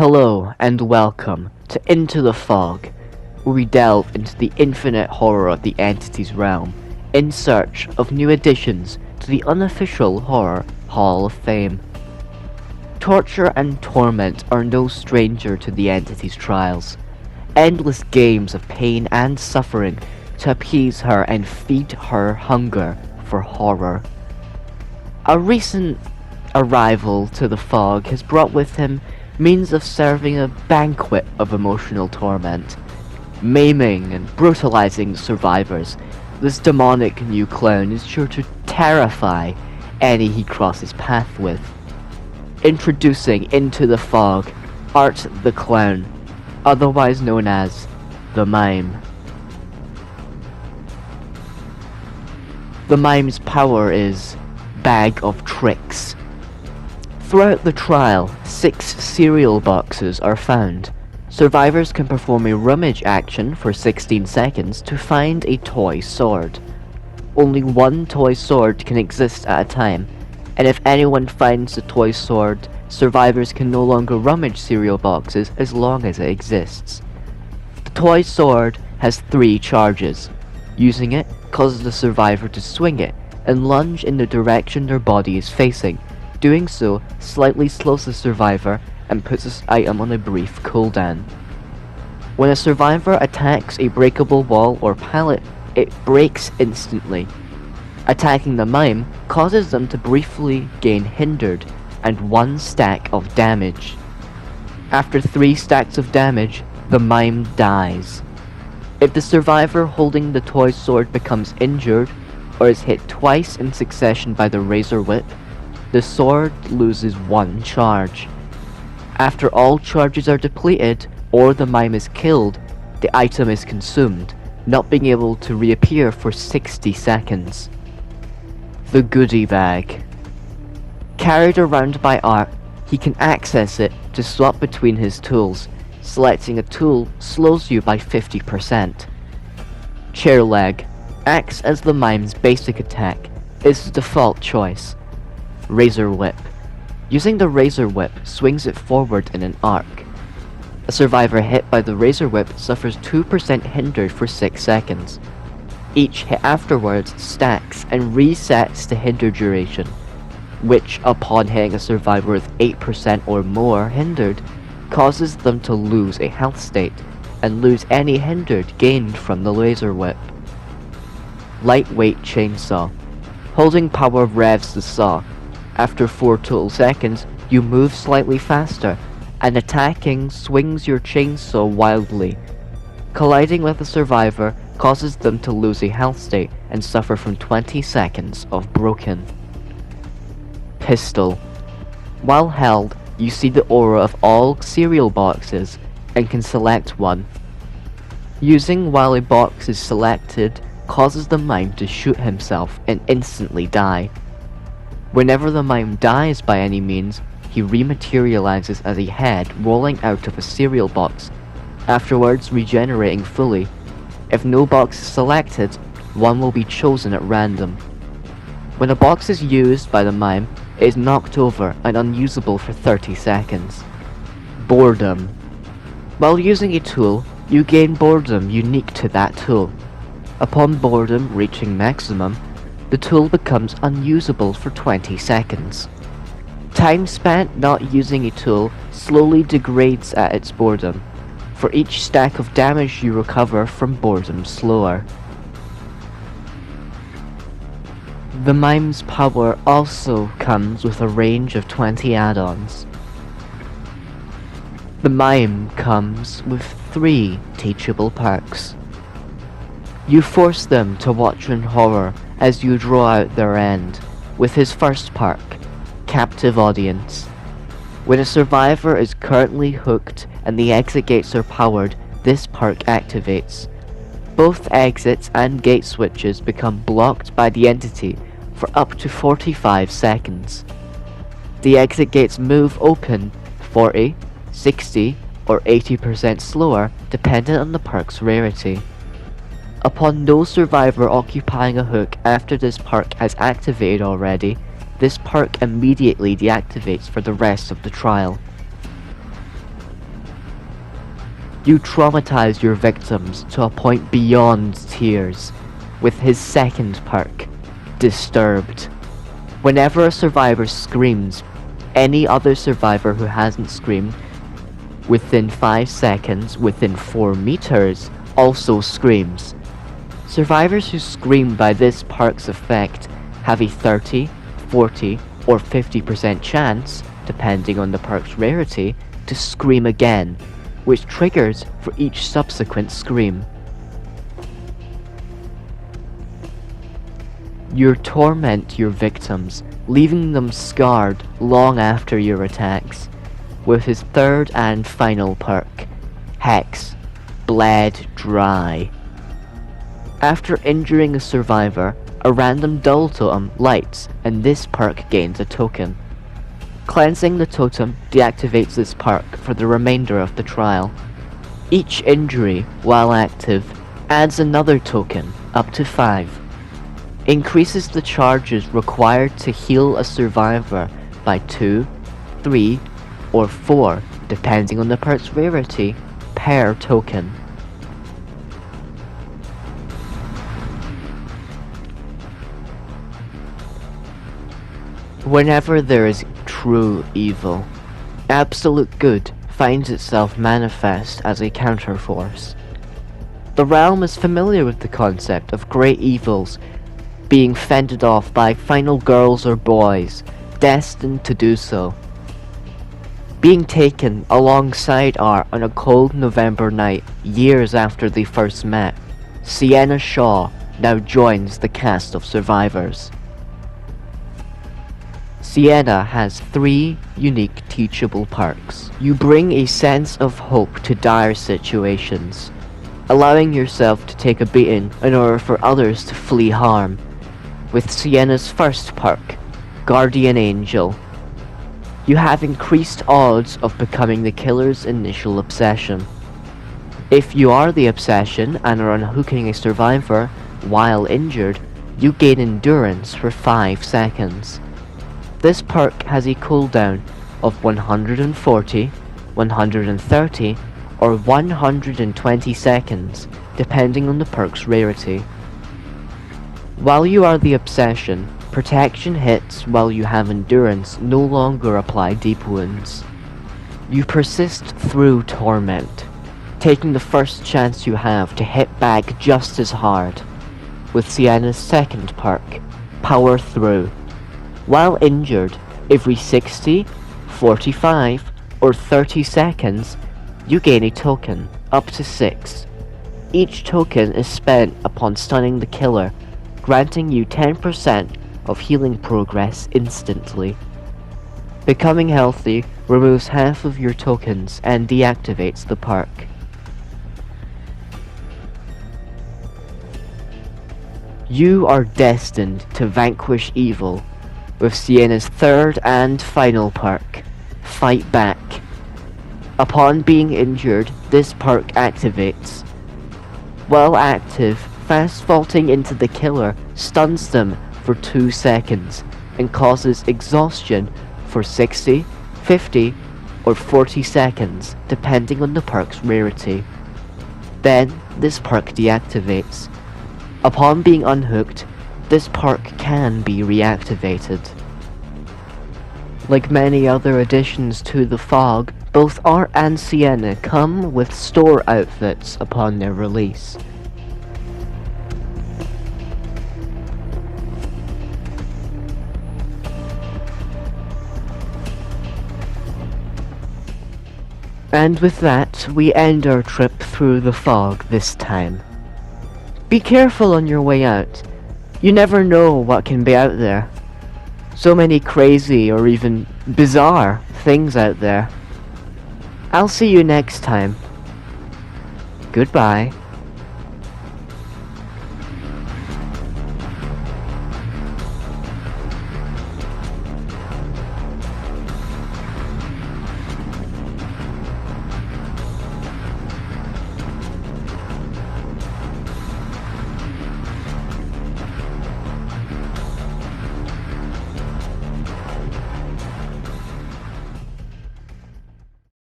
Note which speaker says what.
Speaker 1: Hello and welcome to Into the Fog, where we delve into the infinite horror of the entity's realm in search of new additions to the unofficial Horror Hall of Fame. Torture and torment are no stranger to the entity's trials, endless games of pain and suffering to appease her and feed her hunger for horror. A recent arrival to the Fog has brought with him means of serving a banquet of emotional torment, maiming and brutalizing survivors. This demonic new clown is sure to terrify any he crosses path with. Introducing Into the Fog, Art the Clown, otherwise known as the Mime. The Mime's power is Bag of Tricks. Throughout the trial, 6 cereal boxes are found. Survivors can perform a rummage action for 16 seconds to find a toy sword. Only one toy sword can exist at a time, and if anyone finds the toy sword, survivors can no longer rummage cereal boxes as long as it exists. The toy sword has 3 charges. Using it causes the survivor to swing it and lunge in the direction their body is facing. Doing so slightly slows the survivor and puts this item on a brief cooldown. When a survivor attacks a breakable wall or pallet, it breaks instantly. Attacking the mime causes them to briefly gain hindered and 1 stack of damage. After 3 stacks of damage, the mime dies. If the survivor holding the toy sword becomes injured or is hit twice in succession by the razor whip, the sword loses 1 charge. After all charges are depleted, or the mime is killed, the item is consumed, not being able to reappear for 60 seconds. The Goodie Bag. Carried around by Art, he can access it to swap between his tools. Selecting a tool slows you by 50%. Chair Leg acts as the mime's basic attack, is the default choice. Razor Whip. Using the Razor Whip swings it forward in an arc. A survivor hit by the Razor Whip suffers 2% hindered for 6 seconds. Each hit afterwards stacks and resets the hinder duration, which upon hitting a survivor with 8% or more hindered, causes them to lose a health state and lose any hindered gained from the Razor Whip. Lightweight Chainsaw. Holding power revs the saw. After 4 total seconds, you move slightly faster, and attacking swings your chainsaw wildly. Colliding with a survivor causes them to lose a health state and suffer from 20 seconds of broken. Pistol. While held, you see the aura of all cereal boxes and can select one. Using while a box is selected causes the mime to shoot himself and instantly die. Whenever the mime dies by any means, he rematerializes as a head rolling out of a cereal box, afterwards regenerating fully. If no box is selected, one will be chosen at random. When a box is used by the mime, it is knocked over and unusable for 30 seconds. Boredom. While using a tool, you gain boredom unique to that tool. Upon boredom reaching maximum, the tool becomes unusable for 20 seconds. Time spent not using a tool slowly degrades at its boredom. For each stack of damage you recover from boredom slower. The mime's power also comes with a range of 20 add-ons. The mime comes with 3 teachable perks. You force them to watch in horror as you draw out their end, with his first perk, Captive Audience. When a survivor is currently hooked and the exit gates are powered, this perk activates. Both exits and gate switches become blocked by the entity for up to 45 seconds. The exit gates move open 40, 60, or 80% slower dependent on the perk's rarity. Upon no survivor occupying a hook after this perk has activated already, this perk immediately deactivates for the rest of the trial. You traumatize your victims to a point beyond tears with his second perk, Disturbed. Whenever a survivor screams, any other survivor who hasn't screamed within 5 seconds within 4 meters also screams. Survivors who scream by this perk's effect have a 30, 40, or 50% chance, depending on the perk's rarity, to scream again, which triggers for each subsequent scream. You torment your victims, leaving them scarred long after your attacks, with his third and final perk, Hex, Bled Dry. After injuring a survivor, a random dull totem lights and this perk gains a token. Cleansing the totem deactivates this perk for the remainder of the trial. Each injury, while active, adds another token, up to 5. Increases the charges required to heal a survivor by 2, 3, or 4, depending on the perk's rarity, per token. Whenever there is true evil, absolute good finds itself manifest as a counterforce. The realm is familiar with the concept of great evils being fended off by final girls or boys, destined to do so. Being taken alongside Art on a cold November night years after they first met, Sienna Shaw now joins the cast of survivors. Sienna has 3 unique teachable perks. You bring a sense of hope to dire situations, allowing yourself to take a beating in order for others to flee harm. With Sienna's first perk, Guardian Angel, you have increased odds of becoming the killer's initial obsession. If you are the obsession and are unhooking a survivor while injured, you gain endurance for 5 seconds. This perk has a cooldown of 140, 130, or 120 seconds, depending on the perk's rarity. While you are the obsession, protection hits while you have endurance no longer apply deep wounds. You persist through torment, taking the first chance you have to hit back just as hard. With Sienna's second perk, Power Through. While injured, every 60, 45, or 30 seconds, you gain a token, up to 6. Each token is spent upon stunning the killer, granting you 10% of healing progress instantly. Becoming healthy removes half of your tokens and deactivates the perk. You are destined to vanquish evil with Sienna's third and final perk, Fight Back. Upon being injured, this perk activates. While active, fast vaulting into the killer stuns them for 2 seconds and causes exhaustion for 60, 50, or 40 seconds depending on the perk's rarity. Then this perk deactivates. Upon being unhooked, this perk can be reactivated. Like many other additions to the Fog, both Art and Sienna come with store outfits upon their release. And with that, we end our trip through the Fog this time. Be careful on your way out. You never know what can be out there. So many crazy or even bizarre things out there. I'll see you next time. Goodbye.